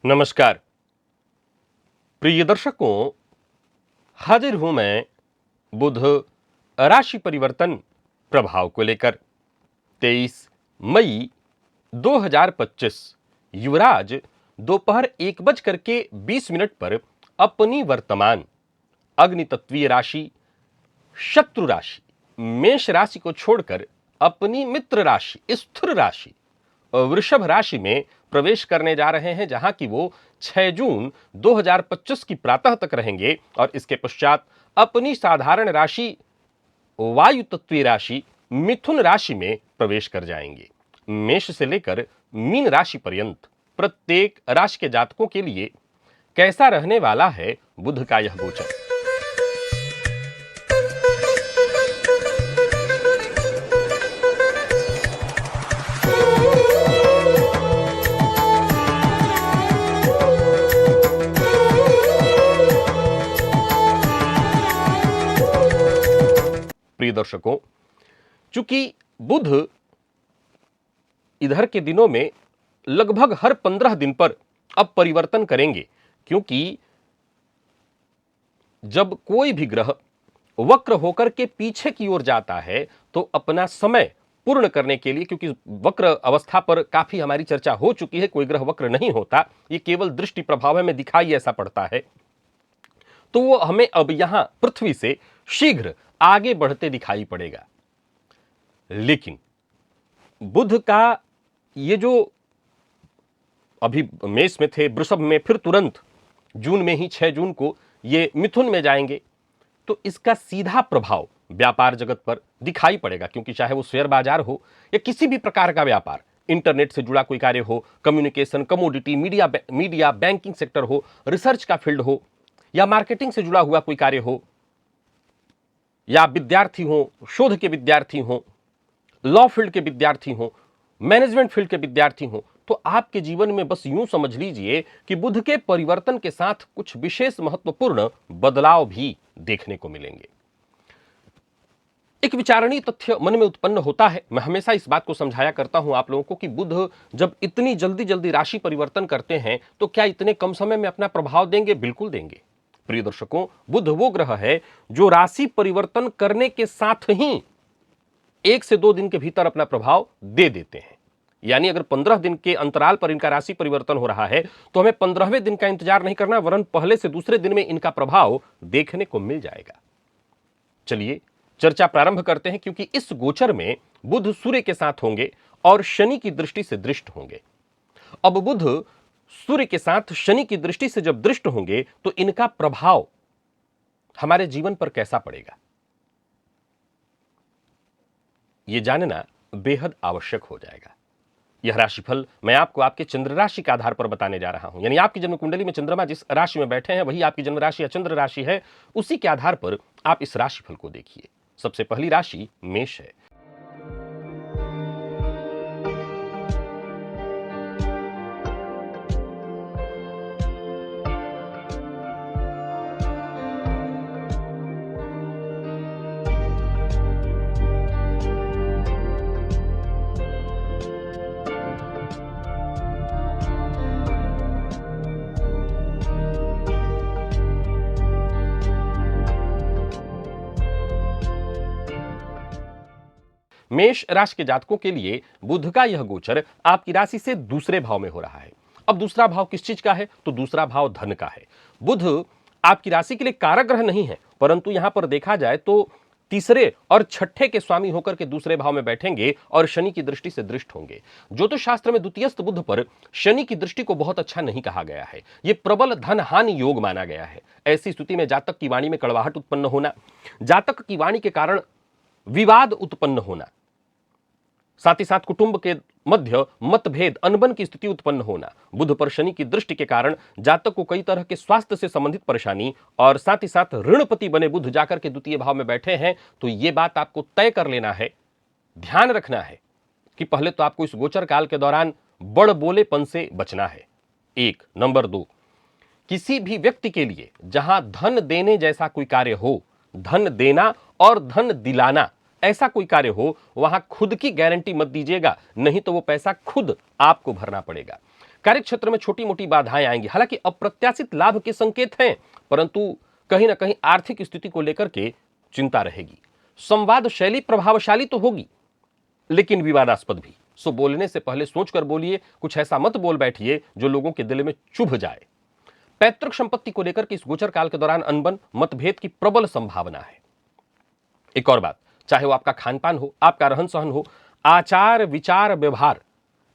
नमस्कार प्रिय दर्शकों, हाजिर हूं मैं बुध राशि परिवर्तन प्रभाव को लेकर। 23 मई 2025 युवराज दोपहर 1:20 पर अपनी वर्तमान अग्नि तत्वीय राशि शत्रु राशि मेष राशि को छोड़कर अपनी मित्र राशि स्थिर राशि वृषभ राशि में प्रवेश करने जा रहे हैं, जहां की वो 6 जून 2025 की प्रातः तक रहेंगे और इसके पश्चात अपनी साधारण राशि वायु तत्वीय राशि मिथुन राशि में प्रवेश कर जाएंगे। मेष से लेकर मीन राशि पर्यंत प्रत्येक राशि के जातकों के लिए कैसा रहने वाला है बुध का यह गोचर। प्रिय दर्शकों, चूंकि बुध इधर के दिनों में लगभग हर 15 दिन पर अब परिवर्तन करेंगे, क्योंकि जब कोई भी ग्रह वक्र होकर के पीछे की ओर जाता है तो अपना समय पूर्ण करने के लिए, क्योंकि वक्र अवस्था पर काफी हमारी चर्चा हो चुकी है, कोई ग्रह वक्र नहीं होता, ये केवल दृष्टि प्रभाव में दिखाई ऐसा पड़ता है, तो वो हमें अब यहां पृथ्वी से शीघ्र आगे बढ़ते दिखाई पड़ेगा। लेकिन बुध का ये जो अभी मेष में थे, वृषभ में, फिर तुरंत जून में ही 6 जून को ये मिथुन में जाएंगे, तो इसका सीधा प्रभाव व्यापार जगत पर दिखाई पड़ेगा, क्योंकि चाहे वो शेयर बाजार हो या किसी भी प्रकार का व्यापार, इंटरनेट से जुड़ा कोई कार्य हो, communication, commodity, media, banking sector हो, रिसर्च का फील्ड हो या मार्केटिंग से जुड़ा हुआ कोई कार्य हो, या विद्यार्थी हो, शोध के विद्यार्थी हो, लॉ फील्ड के विद्यार्थी हो, मैनेजमेंट फील्ड के विद्यार्थी हो, तो आपके जीवन में बस यूं समझ लीजिए कि बुध के परिवर्तन के साथ कुछ विशेष महत्वपूर्ण बदलाव भी देखने को मिलेंगे। एक विचारणीय तथ्य मन में उत्पन्न होता है, मैं हमेशा इस बात को समझाया करता हूं आप लोगों को, कि बुध जब इतनी जल्दी जल्दी राशि परिवर्तन करते हैं तो क्या इतने कम समय में अपना प्रभाव देंगे? बिल्कुल देंगे। प्रिय दर्शकों, बुध वो ग्रह है जो राशि परिवर्तन करने के साथ ही 1 से 2 दिन के भीतर अपना प्रभाव दे देते हैं। यानी अगर 15 दिन के अंतराल पर इनका राशि परिवर्तन हो रहा है तो हमें 15वें दिन का इंतजार नहीं करना, वरन पहले से दूसरे दिन में इनका प्रभाव देखने को मिल जाएगा। चलिए चर्चा प्रारंभ करते हैं, क्योंकि इस गोचर में बुध सूर्य के साथ होंगे और शनि की दृष्टि से दृष्ट होंगे। अब बुध सूर्य के साथ शनि की दृष्टि से जब दृष्ट होंगे तो इनका प्रभाव हमारे जीवन पर कैसा पड़ेगा, यह जानना बेहद आवश्यक हो जाएगा। यह राशिफल मैं आपको आपके चंद्र राशि के आधार पर बताने जा रहा हूं, यानी आपकी जन्म कुंडली में चंद्रमा जिस राशि में बैठे हैं वही आपकी जन्म राशि या चंद्र राशि है, उसी के आधार पर आप इस राशिफल को देखिए। सबसे पहली राशि मेष है। मेष राशि के जातकों के लिए बुध का यह गोचर आपकी राशि से दूसरे भाव में हो रहा है। अब दूसरा भाव किस चीज का है? तो दूसरा भाव धन का है। बुध आपकी राशि के लिए कारक ग्रह नहीं है, परंतु यहां पर देखा जाए तो तीसरे और छठे के स्वामी होकर के दूसरे भाव में बैठेंगे और शनि की दृष्टि से दृष्ट होंगे। ज्योतिष शास्त्र में द्वितीयस्थ बुध पर शनि की दृष्टि को बहुत अच्छा नहीं कहा गया है, यह प्रबल धन हानि योग माना गया है। ऐसी स्थिति में जातक की वाणी में कड़वाहट उत्पन्न होना, जातक की वाणी के कारण विवाद उत्पन्न होना, साथ ही साथ कुटुंब के मध्य मतभेद, अनबन की स्थिति उत्पन्न होना, बुध पर शनि की दृष्टि के कारण जातक को कई तरह के स्वास्थ्य से संबंधित परेशानी, और साथ ही साथ ऋणपति बने बुध जाकर के द्वितीय भाव में बैठे हैं, तो यह बात आपको तय कर लेना है, ध्यान रखना है कि पहले तो आपको इस गोचर काल के दौरान बड़ बोलेपन से बचना है। 1 नंबर 2, किसी भी व्यक्ति के लिए जहां धन देने जैसा कोई कार्य हो, धन देना और धन दिलाना ऐसा कोई कार्य हो, वहां खुद की गारंटी मत दीजिएगा, नहीं तो वो पैसा खुद आपको भरना पड़ेगा। कार्य क्षेत्र में छोटी मोटी बाधाएं आएंगी, हालांकि अप्रत्याशित लाभ के संकेत हैं, परंतु कहीं ना कहीं आर्थिक स्थिति को लेकर के चिंता रहेगी। संवाद शैली प्रभावशाली तो होगी लेकिन विवादास्पद भी। सो बोलने से पहले सोचकर बोलिए, कुछ ऐसा मत बोल बैठिए जो लोगों के दिल में चुभ जाए। पैतृक संपत्ति को लेकर के इस गोचर काल के दौरान अनबन मतभेद की प्रबल संभावना है। एक और बात, चाहे वो आपका खान पान हो, आपका रहन सहन हो, आचार विचार व्यवहार,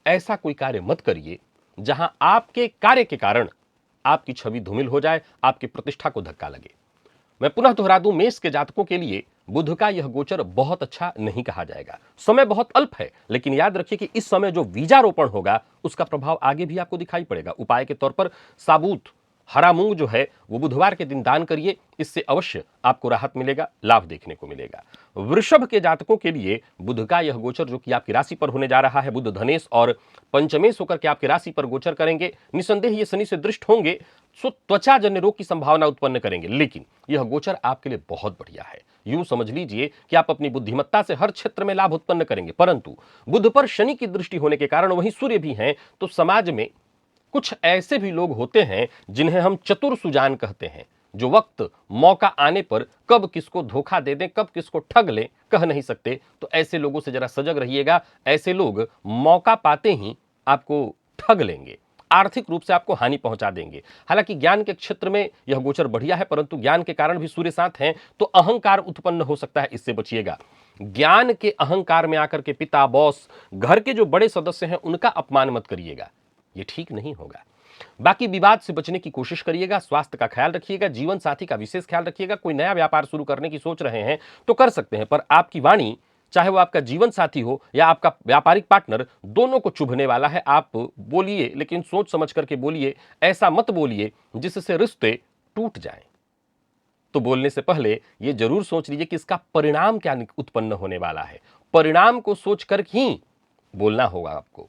ऐसा कोई कार्य मत करिए जहां आपके कार्य के कारण आपकी छवि धूमिल हो जाए, आपकी प्रतिष्ठा को धक्का लगे। मैं पुनः दोहरा दूं, मेष के जातकों के लिए बुध का यह गोचर बहुत अच्छा नहीं कहा जाएगा। समय बहुत अल्प है, लेकिन याद रखिए कि इस समय जो बीजारोपण होगा उसका प्रभाव आगे भी आपको दिखाई पड़ेगा। उपाय के तौर पर साबुत हरा मूंग जो है वो बुधवार के दिन दान करिए, इससे अवश्य आपको राहत मिलेगा, लाभ देखने को मिलेगा। वृषभ के जातकों के लिए बुध का यह गोचर जो कि आपकी राशि पर होने जा रहा है, बुध धनेश और पंचमेश होकर के आपकी राशि पर गोचर करेंगे। निसंदेह ये शनि से दृष्ट होंगे, सो त्वचा जन्य रोग की संभावना उत्पन्न करेंगे, लेकिन यह गोचर आपके लिए बहुत बढ़िया है। यूं समझ लीजिए कि आप अपनी बुद्धिमत्ता से हर क्षेत्र में लाभ उत्पन्न करेंगे, परंतु बुध पर शनि की दृष्टि होने के कारण वहीं सूर्य भी हैं, तो समाज में कुछ ऐसे भी लोग होते हैं जिन्हें हम चतुर सुजान कहते हैं, जो वक्त मौका आने पर कब किसको धोखा दे दें, कब किसको ठग लें, कह नहीं सकते। तो ऐसे लोगों से जरा सजग रहिएगा। ऐसे लोग मौका पाते ही आपको ठग लेंगे, आर्थिक रूप से आपको हानि पहुंचा देंगे। हालांकि ज्ञान के क्षेत्र में यह गोचर बढ़िया है, परंतु ज्ञान के कारण भी सूर्य साथ हैं, तो अहंकार उत्पन्न हो सकता है, इससे बचिएगा। ज्ञान के अहंकार में आकर के पिता, बॉस, घर के जो बड़े सदस्य हैं उनका अपमान मत करिएगा, ये ठीक नहीं होगा। बाकी विवाद से बचने की कोशिश करिएगा, स्वास्थ्य का ख्याल रखिएगा, जीवन साथी का विशेष ख्याल रखिएगा। कोई नया व्यापार शुरू करने की सोच रहे हैं तो कर सकते हैं, पर आपकी वाणी, चाहे वो आपका जीवन साथी हो या आपका व्यापारिक पार्टनर, दोनों को चुभने वाला है। आप बोलिए, लेकिन सोच समझ करके बोलिए, ऐसा मत बोलिए जिससे रिश्ते टूट जाएं। तो बोलने से पहले ये जरूर सोच लीजिए कि इसका परिणाम क्या उत्पन्न होने वाला है, परिणाम को सोचकर ही बोलना होगा आपको।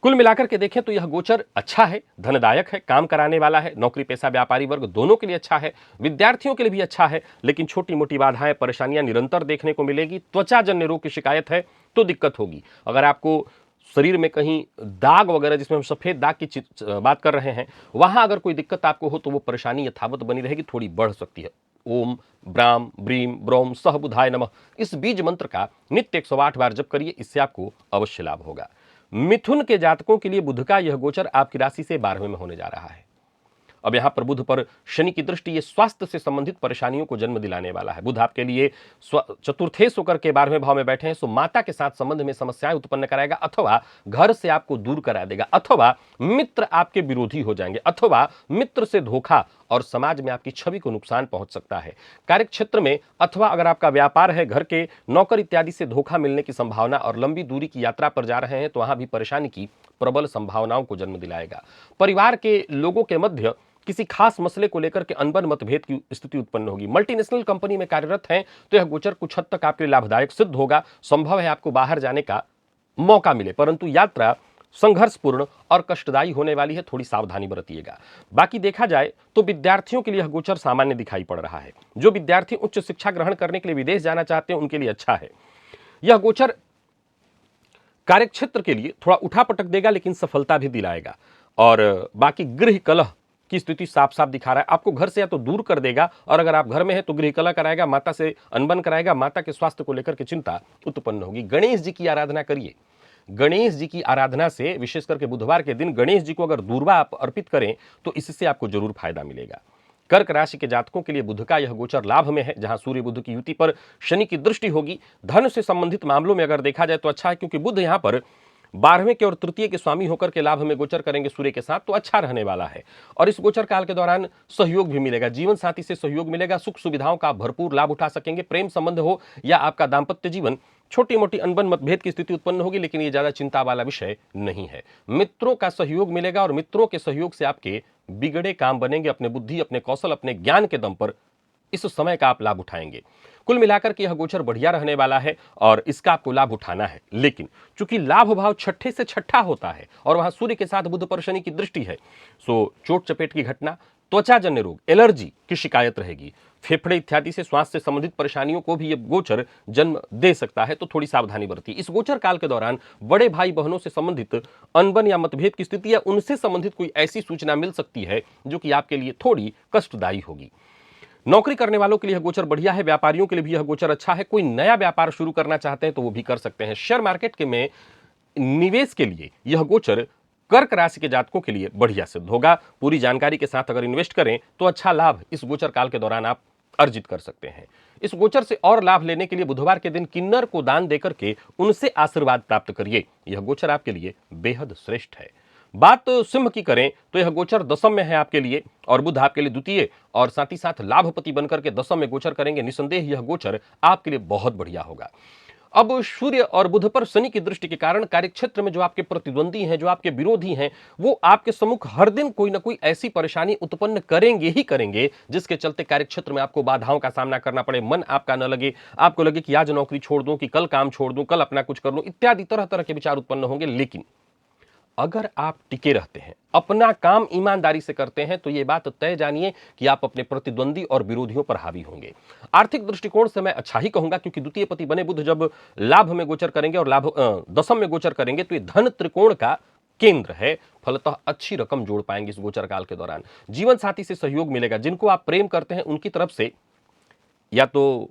कुल मिलाकर के देखें तो यह गोचर अच्छा है, धनदायक है, काम कराने वाला है, नौकरी पेशा व्यापारी वर्ग दोनों के लिए अच्छा है, विद्यार्थियों के लिए भी अच्छा है, लेकिन छोटी मोटी बाधाएं, परेशानियां निरंतर देखने को मिलेगी। त्वचा जन्य रोग की शिकायत है तो दिक्कत होगी। अगर आपको शरीर में कहीं दाग वगैरह, जिसमें हम सफेद दाग की बात कर रहे हैं, वहां अगर कोई दिक्कत आपको हो तो वो परेशानी यथावत बनी रहेगी, थोड़ी बढ़ सकती है। ओम ब्राम ब्रीम ब्रोम सह बुधाय नमः, इस बीज मंत्र का नित्य 108 बार जप करिए, इससे आपको अवश्य लाभ होगा। मिथुन के जातकों के लिए बुध का यह गोचर आपकी राशि से 12वें में होने जा रहा है। अब यहां पर बुध पर शनि की दृष्टि, ये स्वास्थ्य से संबंधित परेशानियों को जन्म दिलाने वाला है। बुध आपके लिए चतुर्थेश होकर के 12वें भाव में बैठे हैं, सो माता के साथ संबंध में समस्याएं उत्पन्न कराएगा, अथवा घर से आपको दूर करा देगा, अथवा मित्र आपके विरोधी हो जाएंगे, अथवा मित्र से धोखा और समाज में आपकी छवि को नुकसान पहुंच सकता है। कार्य क्षेत्र में अथवा अगर आपका व्यापार है, घर के नौकर इत्यादि से धोखा मिलने की संभावना, और लंबी दूरी की यात्रा पर जा रहे हैं तो वहां भी परेशानी की प्रबल संभावनाओं को जन्म दिलाएगा। परिवार के लोगों के मध्य किसी खास मसले को लेकर के अनबन मतभेद की स्थिति उत्पन्न होगी। मल्टीनेशनल कंपनी में कार्यरत हैं तो यह गोचर कुछ हद तक आपके लिए लाभदायक सिद्ध होगा। संभव है आपको बाहर जाने का मौका मिले, परंतु यात्रा संघर्षपूर्ण और कष्टदायी होने वाली है, थोड़ी सावधानी बरतिएगा। बाकी देखा जाए तो विद्यार्थियों के लिए यह गोचर सामान्य दिखाई पड़ रहा है। जो विद्यार्थी उच्च शिक्षा ग्रहण करने के लिए विदेश जाना चाहते हैं उनके लिए अच्छा है। यह गोचर कार्यक्षेत्र के लिए थोड़ा उठापटक देगा, लेकिन सफलता भी दिलाएगा। और बाकी गृह कलह की स्थिति साफ साफ दिखा रहा है, आपको घर से या तो दूर कर देगा, और अगर आप घर में हैं तो गृह कलह कराएगा, माता से अनबन कराएगा, माता के स्वास्थ्य को लेकर के चिंता उत्पन्न होगी। गणेश जी की आराधना करिए। गणेश जी की आराधना से, विशेष करके बुधवार के दिन गणेश जी को अगर दूर्वा आप अर्पित करें तो इससे आपको जरूर फायदा मिलेगा। कर्क राशि के जातकों के लिए बुध का यह गोचर लाभ में है, जहां सूर्य बुध की युति पर शनि की दृष्टि होगी। धन से संबंधित मामलों में अगर देखा जाए तो अच्छा है, क्योंकि बुध यहां पर 12वें के और तृतीय के स्वामी होकर के लाभ में गोचर करेंगे सूर्य के साथ, तो अच्छा रहने वाला है। और इस गोचर काल के दौरान सहयोग भी मिलेगा, जीवन साथी से सहयोग मिलेगा, सुख सुविधाओं का भरपूर लाभ उठा सकेंगे। प्रेम संबंध हो या आपका दाम्पत्य जीवन, छोटी मोटी अनबन मतभेद की स्थिति उत्पन्न होगी, लेकिन ये ज्यादा चिंता वाला विषय नहीं है। मित्रों का सहयोग मिलेगा, और मित्रों के सहयोग से आपके बिगड़े काम बनेंगे। अपने बुद्धि, अपने कौशल, अपने ज्ञान के दम पर इस समय का आप लाभ उठाएंगे। कुल मिलाकर के यह गोचर बढ़िया रहने वाला है और इसका आपको लाभ उठाना है। लेकिन चूंकि लाभ भाव छठे से छठा होता है और वहां सूर्य के साथ बुध पर शनि की दृष्टि है, सो चोट चपेट की घटना, त्वचा जन्य रोग, एलर्जी की शिकायत रहेगी। फेफड़े इत्यादि से स्वास्थ्य से संबंधित परेशानियों को भी ये गोचर जन्म दे सकता है, तो थोड़ी सावधानी बरतिए। इस गोचर काल के दौरान बड़े भाई बहनों से संबंधित अनबन या मतभेद की स्थिति या उनसे संबंधित कोई ऐसी सूचना मिल सकती है जो कि आपके लिए थोड़ी कष्टदायी होगी। नौकरी करने वालों के लिए यह गोचर बढ़िया है, व्यापारियों के लिए भी यह गोचर अच्छा है। कोई नया व्यापार शुरू करना चाहते हैं तो वो भी कर सकते हैं। शेयर मार्केट के में निवेश के लिए यह गोचर कर्क राशि के जातकों के लिए बढ़िया सिद्ध होगा। पूरी जानकारी के साथ अगर इन्वेस्ट करें तो अच्छा लाभ इस गोचर काल के दौरान आप अर्जित कर सकते हैं। इस गोचर से और लाभ लेने के लिए बुधवार के दिन किन्नर को दान देकर के उनसे आशीर्वाद प्राप्त करिए। यह गोचर आपके लिए बेहद श्रेष्ठ है। बात सिंह की करें तो यह गोचर दशम में है आपके लिए, और बुध आपके लिए द्वितीय और साथ ही साथ लाभपति बनकर के दशम में गोचर करेंगे। निसंदेह यह गोचर आपके लिए बहुत बढ़िया होगा। अब सूर्य और बुध पर शनि की दृष्टि के कारण कार्यक्षेत्र में जो आपके प्रतिद्वंदी हैं, जो आपके विरोधी हैं, वो आपके सम्मुख हर दिन कोई ना कोई ऐसी परेशानी उत्पन्न करेंगे ही करेंगे जिसके चलते कार्यक्षेत्र में आपको बाधाओं का सामना करना पड़े, मन आपका न लगे, आपको लगे कि आज नौकरी छोड़ दूं, कि कल काम छोड़ दूं, कल अपना कुछ कर लूं, इत्यादि तरह तरह के विचार उत्पन्न होंगे। लेकिन अगर आप टिके रहते हैं, अपना काम ईमानदारी से करते हैं, तो यह बात तय जानिए कि आप अपने प्रतिद्वंदी और विरोधियों पर हावी होंगे। आर्थिक दृष्टिकोण से मैं अच्छा ही कहूंगा, क्योंकि द्वितीय पति बने बुध जब लाभ में गोचर करेंगे और लाभ दशम में गोचर करेंगे तो ये धन त्रिकोण का केंद्र है। फलतः अच्छी रकम जोड़ पाएंगे इस गोचर काल के दौरान। जीवन साथी से सहयोग मिलेगा। जिनको आप प्रेम करते हैं उनकी तरफ से या तो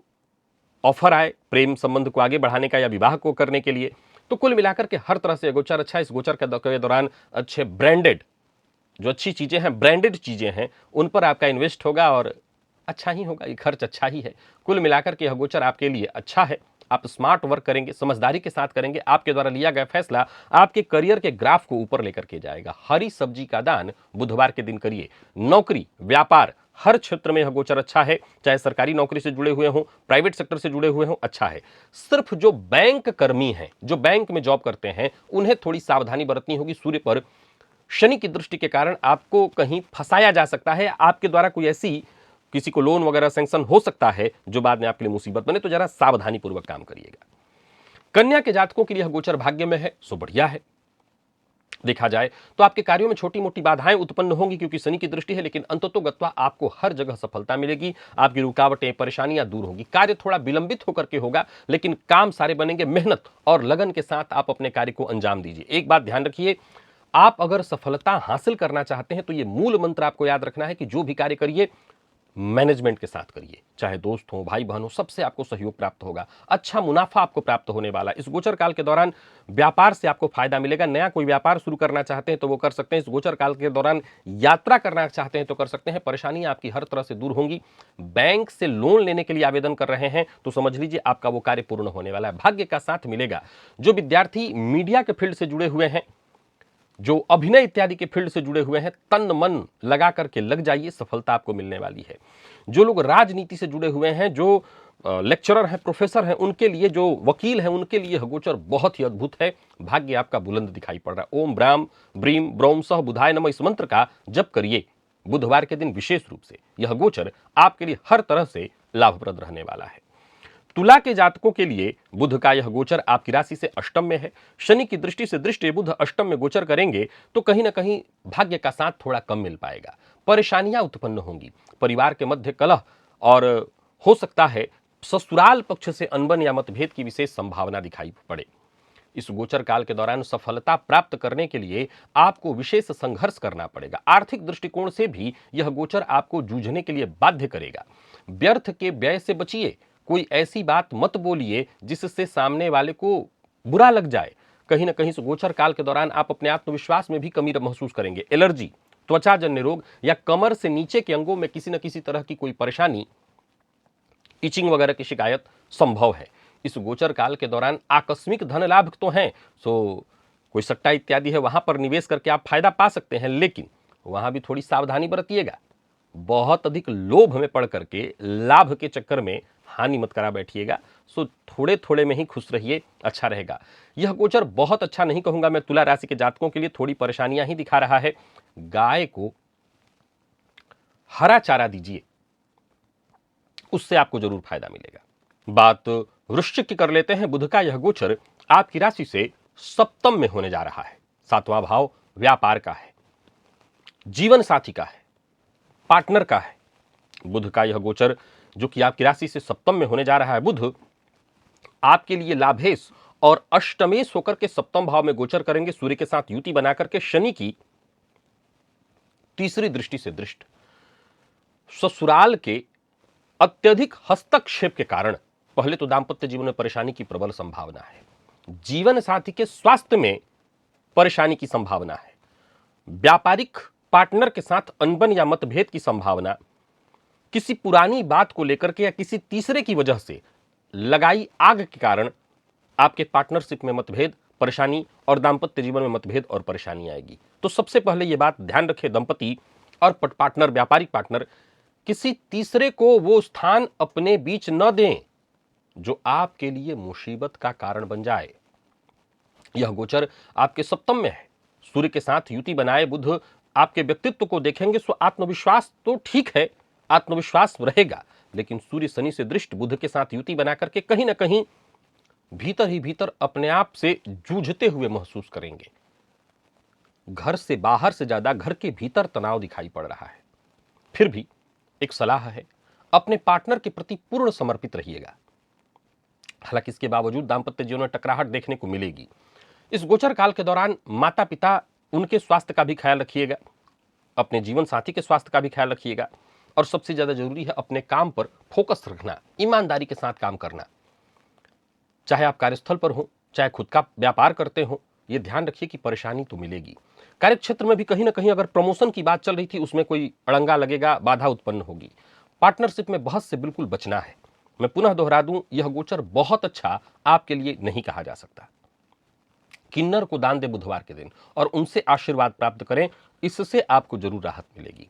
ऑफर आए प्रेम संबंध को आगे बढ़ाने का या विवाह को करने के लिए, तो कुल मिलाकर के हर तरह से गोचर अच्छा है। इस गोचर के दौरान अच्छे ब्रांडेड जो अच्छी चीजें हैं, ब्रांडेड चीजें हैं, उन पर आपका इन्वेस्ट होगा और अच्छा ही होगा, ये खर्च अच्छा ही है। कुल मिलाकर के यह गोचर आपके लिए अच्छा है। आप स्मार्ट वर्क करेंगे, समझदारी के साथ करेंगे, आपके द्वारा लिया गया फैसला आपके करियर के ग्राफ को ऊपर लेकर के जाएगा। हरी सब्जी का दान बुधवार के दिन करिए। नौकरी, व्यापार, हर क्षेत्र में यह गोचर अच्छा है। चाहे सरकारी नौकरी से जुड़े हुए हों, प्राइवेट सेक्टर से जुड़े हुए हों, अच्छा है। सिर्फ जो बैंक कर्मी हैं, जो बैंक में जॉब करते हैं, उन्हें थोड़ी सावधानी बरतनी होगी। सूर्य पर शनि की दृष्टि के कारण आपको कहीं फंसाया जा सकता है। आपके द्वारा कोई ऐसी किसी को लोन वगैरह सैंक्शन हो सकता है जो बाद में आपके लिए मुसीबत बने, तो जरा सावधानी पूर्वक काम करिएगा। कन्या के जातकों के लिए यह गोचर भाग्य में है, सो बढ़िया है। देखा जाए तो आपके कार्यों में छोटी मोटी बाधाएं उत्पन्न होंगी क्योंकि शनि की दृष्टि है, लेकिन अंततोगत्वा आपको हर जगह सफलता मिलेगी। आपकी रुकावटें, परेशानियां दूर होंगी। कार्य थोड़ा विलंबित होकर के होगा, लेकिन काम सारे बनेंगे। मेहनत और लगन के साथ आप अपने कार्य को अंजाम दीजिए। एक बात ध्यान रखिए, आप अगर सफलता हासिल करना चाहते हैं तो यह मूल मंत्र आपको याद रखना है कि जो भी कार्य करिए मैनेजमेंट के साथ करिए। चाहे दोस्त हो, भाई बहन हो, सबसे आपको सहयोग प्राप्त होगा। अच्छा मुनाफा आपको प्राप्त होने वाला। इस गोचर काल के दौरान व्यापार से आपको फायदा मिलेगा। नया कोई व्यापार शुरू करना चाहते हैं तो वो कर सकते हैं। इस गोचर काल के दौरान यात्रा करना चाहते हैं तो कर सकते हैं। परेशानियां आपकी हर तरह से दूर होंगी। बैंक से लोन लेने के लिए आवेदन कर रहे हैं तो समझ लीजिए आपका वो कार्य पूर्ण होने वाला है। भाग्य का साथ मिलेगा। जो विद्यार्थी मीडिया के फील्ड से जुड़े हुए हैं, जो अभिनय इत्यादि के फील्ड से जुड़े हुए हैं, तन मन लगा करके लग जाइए, सफलता आपको मिलने वाली है। जो लोग राजनीति से जुड़े हुए हैं, जो लेक्चरर हैं, प्रोफेसर हैं, उनके लिए, जो वकील हैं, उनके लिए गोचर बहुत ही अद्भुत है। भाग्य आपका बुलंद दिखाई पड़ रहा है। ओम ब्राम ब्रीम ब्रोम सह बुधाय नमः इस मंत्र का जप करिए बुधवार के दिन विशेष रूप से। यह गोचर आपके लिए हर तरह से लाभप्रद रहने वाला है। तुला के जातकों के लिए बुध का यह गोचर आपकी राशि से अष्टम में है। शनि की दृष्टि से दृष्टि बुध अष्टम में गोचर करेंगे तो कहीं ना कहीं भाग्य का साथ थोड़ा कम मिल पाएगा। परेशानियां उत्पन्न होंगी। परिवार के मध्य कलह और हो सकता है ससुराल पक्ष से अनबन या मतभेद की विशेष संभावना दिखाई पड़े। इस गोचर काल के दौरान सफलता प्राप्त करने के लिए आपको विशेष संघर्ष करना पड़ेगा। आर्थिक दृष्टिकोण से भी यह गोचर आपको जूझने के लिए बाध्य करेगा। व्यर्थ के व्यय से बचिए। कोई ऐसी बात मत बोलिए जिससे सामने वाले को बुरा लग जाए। कहीं ना कहीं इस गोचर काल के दौरान आप अपने आत्मविश्वास में भी कमी महसूस करेंगे। एलर्जी, त्वचाजन्य रोग या कमर से नीचे के अंगों में किसी न किसी तरह की कोई परेशानी, इचिंग वगैरह की शिकायत संभव है। इस गोचर काल के दौरान आकस्मिक धन लाभ तो हैं, सो कोई सट्टा इत्यादि है, वहां पर निवेश करके आप फायदा पा सकते हैं, लेकिन वहां भी थोड़ी सावधानी बरतिएगा। बहुत अधिक लोभ में पड़ करके लाभ के चक्कर में हानि मत करा बैठिएगा। सो थोड़े थोड़े में ही खुश रहिए, अच्छा रहेगा। यह गोचर बहुत अच्छा नहीं कहूंगा मैं तुला राशि के जातकों के लिए, थोड़ी परेशानियां ही दिखा रहा है। गाय को हरा चारा दीजिए, उससे आपको जरूर फायदा मिलेगा। बात वृश्चिक की कर लेते हैं। बुध का यह गोचर आपकी राशि से सप्तम में होने जा रहा है। सातवां भाव व्यापार का है, जीवन साथी का है, पार्टनर का है। बुध का यह गोचर जो कि आपकी राशि से सप्तम में होने जा रहा है। बुध आपके लिए लाभेश और अष्टमेश होकर के सप्तम भाव में गोचर करेंगे, सूर्य के साथ युति बना करके शनि की तीसरी दृष्टि से दृष्ट। ससुराल के अत्यधिक हस्तक्षेप के कारण पहले तो दांपत्य जीवन में परेशानी की प्रबल संभावना है, जीवन साथी के स्वास्थ्य में परेशानी की संभावना है, व्यापारिक पार्टनर के साथ अनबन या मतभेद की संभावना, किसी पुरानी बात को लेकर के या किसी तीसरे की वजह से लगाई आग के कारण आपके पार्टनरशिप में मतभेद, परेशानी और दांपत्य जीवन में मतभेद और परेशानी आएगी। तो सबसे पहले यह बात ध्यान रखें, दंपति और पार्टनर, व्यापारिक पार्टनर, किसी तीसरे को वो स्थान अपने बीच न दें जो आपके लिए मुसीबत का कारण बन जाए। यह गोचर आपके सप्तम में है, सूर्य के साथ युति बनाए बुध आपके व्यक्तित्व को देखेंगे, सो आत्मविश्वास तो ठीक है, आत्मविश्वास रहेगा, लेकिन सूर्य शनि से दृष्ट बुध के साथ युति बना करके कहीं ना कहीं भीतर ही भीतर अपने आप से जूझते हुए महसूस करेंगे। घर से बाहर से ज्यादा घर के भीतर तनाव दिखाई पड़ रहा है। फिर भी एक सलाह है, अपने पार्टनर के प्रति पूर्ण समर्पित रहिएगा। हालांकि इसके बावजूद दांपत्य जीवन में टकराहट देखने को मिलेगी। इस गोचर काल के दौरान माता पिता, उनके स्वास्थ्य का भी ख्याल रखिएगा, अपने जीवन साथी के स्वास्थ्य का भी ख्याल रखिएगा, और सबसे ज्यादा जरूरी है अपने काम पर फोकस रखना, ईमानदारी के साथ काम करना। चाहे आप कार्यस्थल पर हो, चाहे खुद का व्यापार करते हो, यह ध्यान रखिए कि परेशानी तो मिलेगी। कार्यक्षेत्र में भी कहीं ना कहीं अगर प्रमोशन की बात चल रही थी, उसमें कोई अड़ंगा लगेगा, बाधा उत्पन्न होगी। पार्टनरशिप में बहस से बिल्कुल बचना है। मैं पुनः दोहरा दूं, यह गोचर बहुत अच्छा आपके लिए नहीं कहा जा सकता। किन्नर को दान दे बुधवार के दिन और उनसे आशीर्वाद प्राप्त करें, इससे आपको जरूर राहत मिलेगी।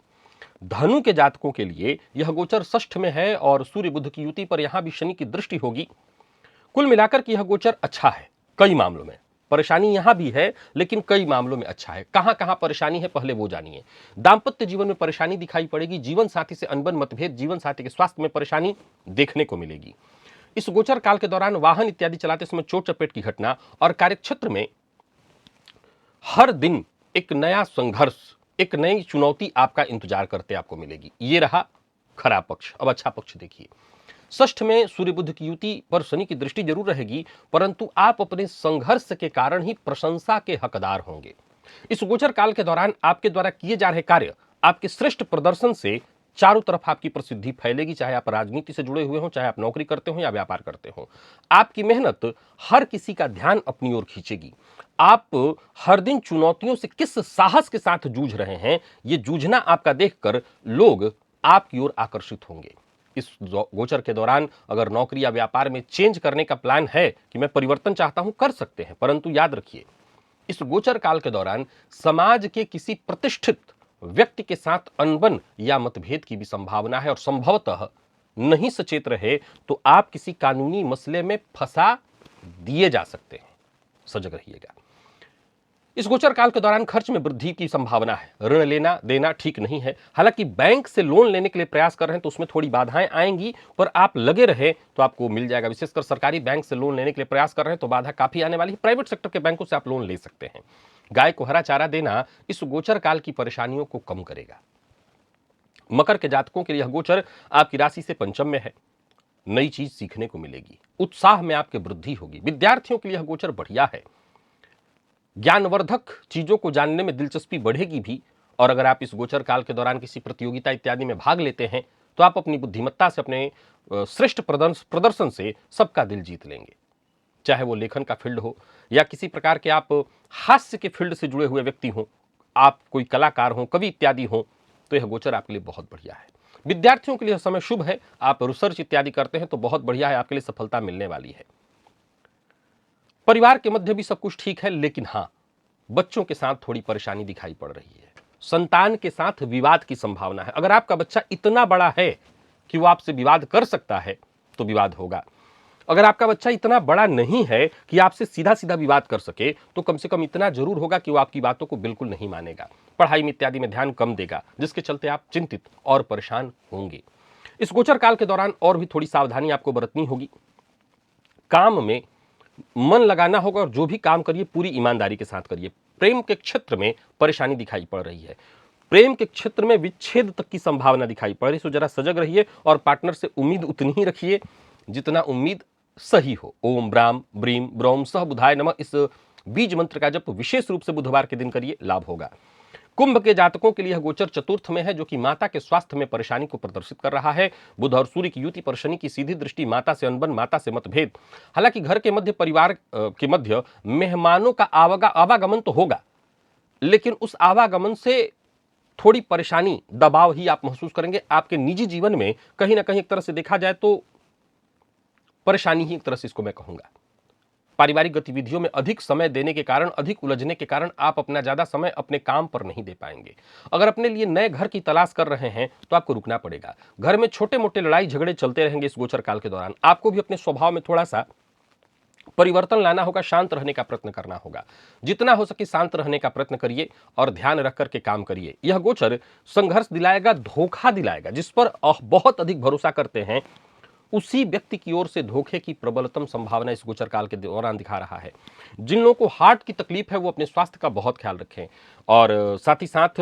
धनु के जातकों के लिए यह गोचर षष्ठ में है और सूर्य बुध की युति पर यहां भी शनि की दृष्टि होगी। कुल मिलाकर के यह गोचर अच्छा है। कई मामलों में परेशानी यहां भी है, लेकिन कई मामलों में अच्छा है। कहां कहां परेशानी है पहले वो जानिए। दांपत्य जीवन में परेशानी दिखाई पड़ेगी, जीवन साथी से अनबन, मतभेद, जीवन साथी के स्वास्थ्य में परेशानी देखने को मिलेगी। इस गोचर काल के दौरान वाहन इत्यादि चलाते समय चोट चपेट की घटना और कार्यक्षेत्र में हर दिन एक नया संघर्ष, एक नई चुनौती आपका इंतजार करते आपको मिलेगी। ये रहा खराब पक्ष। अब अच्छा पक्ष देखिए। षष्ठ में सूर्य बुध की युति पर शनि की दृष्टि जरूर रहेगी, परंतु आप अपने संघर्ष के कारण ही प्रशंसा के हकदार होंगे। इस गोचर काल के दौरान आपके द्वारा किए जा रहे कार्य, आपके श्रेष्ठ प्रदर्शन से चारों तरफ आपकी प्रसिद्धि फैलेगी। चाहे आप राजनीति से जुड़े हुए हो, चाहे आप नौकरी करते हो या व्यापार करते हो, आपकी मेहनत हर किसी का ध्यान अपनी ओर खींचेगी। आप हर दिन चुनौतियों से किस साहस के साथ जूझ रहे हैं, ये जूझना आपका देखकर लोग आपकी ओर आकर्षित होंगे। इस गोचर के दौरान अगर नौकरी या व्यापार में चेंज करने का प्लान है कि मैं परिवर्तन चाहता हूं, कर सकते हैं, परंतु याद रखिए इस गोचर काल के दौरान समाज के किसी प्रतिष्ठित व्यक्ति के साथ अनबन या मतभेद की भी संभावना है और संभवतः नहीं सचेत रहे तो आप किसी कानूनी मसले में फंसा दिए जा सकते हैं। सजग रहिएगा। इस गोचर काल के दौरान खर्च में वृद्धि की संभावना है। ऋण लेना देना ठीक नहीं है। हालांकि बैंक से लोन लेने के लिए प्रयास कर रहे हैं तो उसमें थोड़ी बाधाएं आएंगी, पर आप लगे रहे तो आपको मिल जाएगा। विशेषकर सरकारी बैंक से लोन लेने के लिए प्रयास कर रहे हैं तो बाधा काफी आने वाली है। प्राइवेट सेक्टर के बैंकों से आप लोन ले सकते हैं। गाय को हरा चारा देना इस गोचर काल की परेशानियों को कम करेगा। मकर के जातकों के लिए यह गोचर आपकी राशि से पंचम में है। नई चीज सीखने को मिलेगी, उत्साह में आपके वृद्धि होगी। विद्यार्थियों के लिए यह गोचर बढ़िया है। ज्ञानवर्धक चीजों को जानने में दिलचस्पी बढ़ेगी भी, और अगर आप इस गोचर काल के दौरान किसी प्रतियोगिता इत्यादि में भाग लेते हैं तो आप अपनी बुद्धिमत्ता से, अपने श्रेष्ठ प्रदर्शन से सबका दिल जीत लेंगे। चाहे वो लेखन का फील्ड हो या किसी प्रकार के आप हास्य के फील्ड से जुड़े हुए व्यक्ति हों, आप कोई कलाकार हों, कवि इत्यादि हों, तो यह गोचर आपके लिए बहुत बढ़िया है। विद्यार्थियों के लिए समय शुभ है। आप रिसर्च इत्यादि करते हैं तो बहुत बढ़िया है, आपके लिए सफलता मिलने वाली है। परिवार के मध्य भी सब कुछ ठीक है, लेकिन हां, बच्चों के साथ थोड़ी परेशानी दिखाई पड़ रही है। संतान के साथ विवाद की संभावना है। अगर आपका बच्चा इतना बड़ा है कि वो आपसे विवाद कर सकता है तो विवाद होगा। अगर आपका बच्चा इतना बड़ा नहीं है कि आपसे सीधा सीधा विवाद कर सके तो कम से कम इतना जरूर होगा कि वो आपकी बातों को बिल्कुल नहीं मानेगा, पढ़ाई में इत्यादि में ध्यान कम देगा, जिसके चलते आप चिंतित और परेशान होंगे। इस गोचर काल के दौरान और भी थोड़ी सावधानी आपको बरतनी होगी। काम में मन लगाना होगा और जो भी काम करिए पूरी ईमानदारी के साथ करिए। प्रेम के क्षेत्र में परेशानी दिखाई पड़ रही है। प्रेम के क्षेत्र में विच्छेद तक की संभावना दिखाई पड़ रही। सो जरा सजग रहिए और पार्टनर से उम्मीद उतनी ही रखिए जितना उम्मीद सही हो। ओम ब्राम ब्रीम ब्रौम सह बुधाय नमः इस बीज मंत्र का जप विशेष रूप से बुधवार के दिन करिए, लाभ होगा। कुंभ के जातकों के लिए यह गोचर चतुर्थ में है, जो कि माता के स्वास्थ्य में परेशानी को प्रदर्शित कर रहा है। बुध और सूर्य की युति पर शनि की सीधी दृष्टि, माता से अनबन, माता से मतभेद। हालांकि घर के मध्य, परिवार के मध्य मेहमानों का आवागमन तो होगा, लेकिन उस आवागमन से थोड़ी परेशानी, दबाव ही आप महसूस करेंगे। आपके निजी जीवन में कहीं ना कहीं एक तरह से देखा जाए तो परेशानी ही एक तरह से इसको मैं कहूंगा। पारिवारिक गतिविधियों में अधिक समय देने के कारण, अधिक उलझने के कारण आप अपना ज्यादा समय अपने काम पर नहीं दे पाएंगे। अगर अपने लिए नए घर की तलाश कर रहे हैं तो आपको रुकना पड़ेगा। घर में छोटे मोटे लड़ाई झगड़े चलते रहेंगे इस गोचर काल के दौरान। आपको भी अपने स्वभाव में थोड़ा सा परिवर्तन लाना होगा, शांत रहने का प्रयत्न करना होगा। जितना हो सके शांत रहने का प्रयत्न करिए और ध्यान रख करके काम करिए। यह गोचर संघर्ष दिलाएगा, धोखा दिलाएगा। जिस पर बहुत अधिक भरोसा करते हैं उसी व्यक्ति की ओर से धोखे की प्रबलतम संभावना इस गोचर काल के दौरान दिखा रहा है। जिन लोगों को हार्ट की तकलीफ है वो अपने स्वास्थ्य का बहुत ख्याल रखें, और साथ ही साथ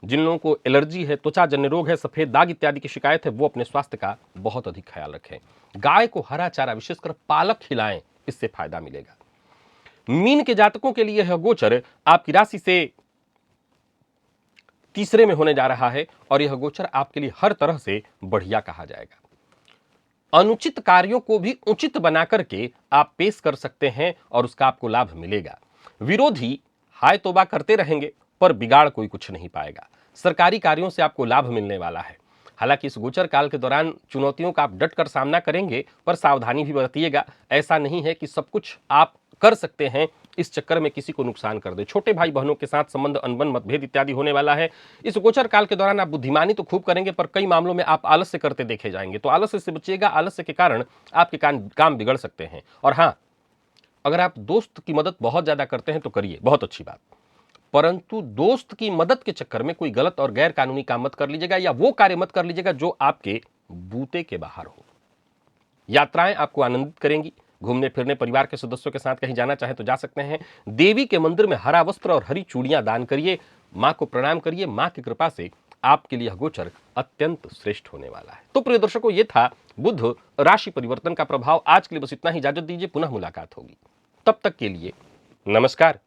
जिन लोगों को एलर्जी है, त्वचा जन्य रोग है, सफेद दाग इत्यादि की शिकायत है, वो अपने स्वास्थ्य का बहुत अधिक ख्याल रखें। गाय को हरा चारा, विशेषकर पालक खिलाएं, इससे फायदा मिलेगा। मीन के जातकों के लिए यह गोचर आपकी राशि से तीसरे में होने जा रहा है, और यह गोचर आपके लिए हर तरह से बढ़िया कहा जाएगा। अनुचित कार्यों को भी उचित बना करके आप पेश कर सकते हैं और उसका आपको लाभ मिलेगा। विरोधी हाय तौबा करते रहेंगे पर बिगाड़ कोई कुछ नहीं पाएगा। सरकारी कार्यों से आपको लाभ मिलने वाला है। हालांकि इस गोचर काल के दौरान चुनौतियों का आप डट कर सामना करेंगे, पर सावधानी भी बरतिएगा। ऐसा नहीं है कि सब कुछ आप कर सकते हैं, इस चक्कर में किसी को नुकसान कर दे। छोटे भाई बहनों के साथ संबंध, अनबन, मतभेद इत्यादि होने वाला है। इस गोचर काल के दौरान आप बुद्धिमानी तो खूब करेंगे, पर कई मामलों में आप आलस्य करते देखे जाएंगे, तो आलस्य से बचिएगा। आलस्य के कारण आपके काम बिगड़ सकते हैं। और हाँ, अगर आप दोस्त की मदद बहुत ज्यादा करते हैं तो करिए, बहुत अच्छी बात, परंतु दोस्त की मदद के चक्कर में कोई गलत और गैर कानूनी काम मत कर लीजिएगा, या वो कार्य मत कर लीजिएगा जो आपके बूते के बाहर हो। यात्राएं आपको आनंदित करेंगी। घूमने फिरने, परिवार के सदस्यों के साथ कहीं जाना चाहे तो जा सकते हैं। देवी के मंदिर में हरा वस्त्र और हरी चूड़ियां दान करिए। मां को प्रणाम करिए। मां की कृपा से आपके लिए गोचर अत्यंत श्रेष्ठ होने वाला है। तो प्रिय दर्शकों, ये था बुध राशि परिवर्तन का प्रभाव। आज के लिए बस इतना ही, इजाजत दीजिए, पुनः मुलाकात होगी। तब तक के लिए नमस्कार।